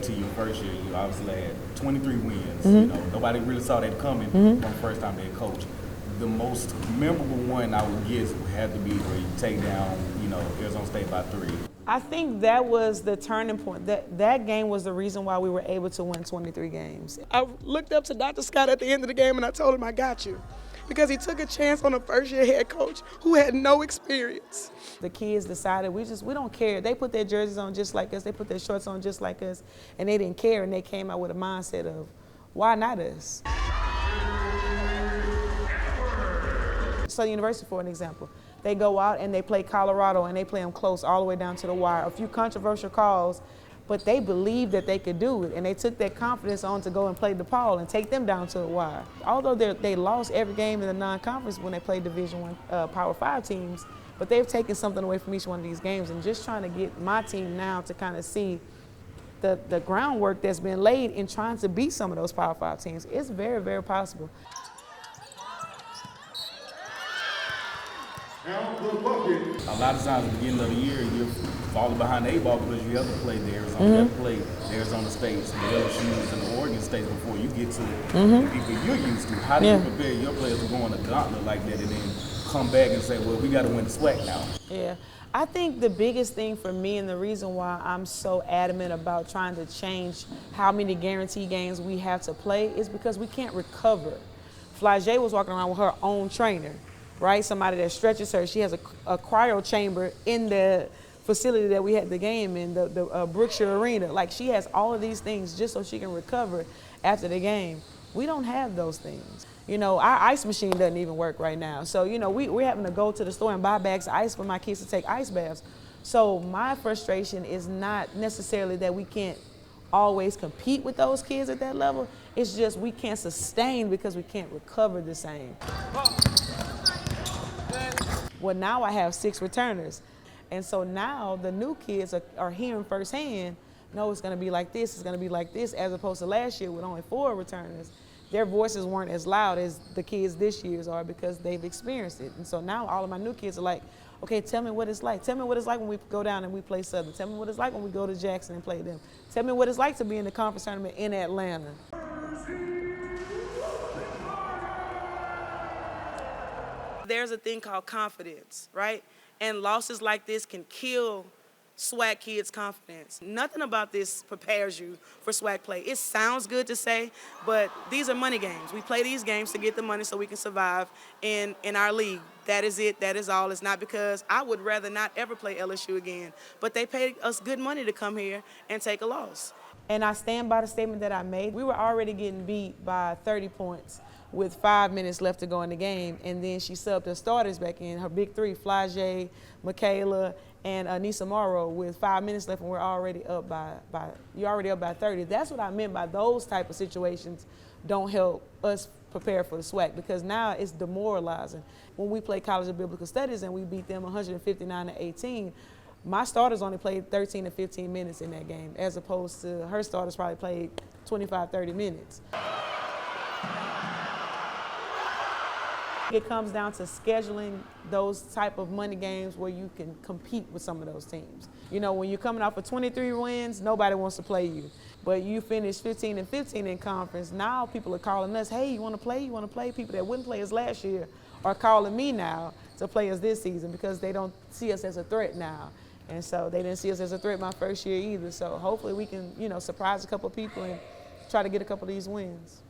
back to your first year, you obviously had 23 wins. You know, nobody really saw that coming from the first time they coach. The most memorable one I would guess would have to be where you take down, you know, Arizona State by 3. I think that was the turning point. That game was the reason why we were able to win 23 games. I looked up to Dr. Scott at the end of the game and I told him, I got you. Because he took a chance on a first-year head coach who had no experience. The kids decided we don't care. They put their jerseys on just like us. They put their shorts on just like us. And they didn't care, and they came out with a mindset of, why not us? Southern University, for an example, they go out and they play Colorado and they play them close all the way down to the wire. A few controversial calls, but they believed that they could do it, and they took that confidence on to go and play DePaul and take them down to the wire. Although they lost every game in the non-conference when they played Division I Power 5 teams, but they've taken something away from each one of these games, and just trying to get my team now to kind of see the groundwork that's been laid in trying to beat some of those Power 5 teams. It's very, very possible. A lot of times at the beginning of the year, you're falling behind the 8 ball because you ever played the Arizona, you ever played the Arizona States, the LSUs, and the Oregon States before you get to the people you're used to. How do you prepare your players to go on a gauntlet like that and then come back and say, well, we got to win the SWAC now? Yeah, I think the biggest thing for me and the reason why I'm so adamant about trying to change how many guarantee games we have to play is because we can't recover. Flagey was walking around with her own trainer, right? Somebody that stretches her. She has a cryo chamber in the facility that we had the game in, the Brookshire Arena. Like, she has all of these things just so she can recover after the game. We don't have those things. You know, our ice machine doesn't even work right now. So, you know, we're having to go to the store and buy bags of ice for my kids to take ice baths. So my frustration is not necessarily that we can't always compete with those kids at that level. It's just we can't sustain because we can't recover the same. Well, now I have 6 returners. And so now the new kids are hearing firsthand, no, it's going to be like this, it's going to be like this, as opposed to last year with only 4 returners. Their voices weren't as loud as the kids this year's are because they've experienced it. And so now all of my new kids are like, okay, tell me what it's like. Tell me what it's like when we go down and we play Southern. Tell me what it's like when we go to Jackson and play them. Tell me what it's like to be in the conference tournament in Atlanta. There's a thing called confidence, right? And losses like this can kill SWAC kids' confidence. Nothing about this prepares you for SWAC play. It sounds good to say, but these are money games. We play these games to get the money so we can survive in our league. That is it, that is all. It's not because I would rather not ever play LSU again, but they paid us good money to come here and take a loss. And I stand by the statement that I made. We were already getting beat by 30 points with 5 minutes left to go in the game, and then she subbed her starters back in, her big 3, Flagey, Michaela, and Anissa Morrow, with 5 minutes left, and we're already up you're already up by 30. That's what I meant by those type of situations don't help us prepare for the SWAC, because now it's demoralizing. When we play College of Biblical Studies and we beat them 159-18, my starters only played 13 to 15 minutes in that game, as opposed to her starters probably played 25, 30 minutes. It comes down to scheduling those type of money games where you can compete with some of those teams. You know, when you're coming off of 23 wins, nobody wants to play you. But you finish 15 and 15 in conference, now people are calling us, hey, you want to play? You want to play? People that wouldn't play us last year are calling me now to play us this season because they don't see us as a threat now. And so they didn't see us as a threat my first year either. So hopefully we can, you know, surprise a couple of people and try to get a couple of these wins.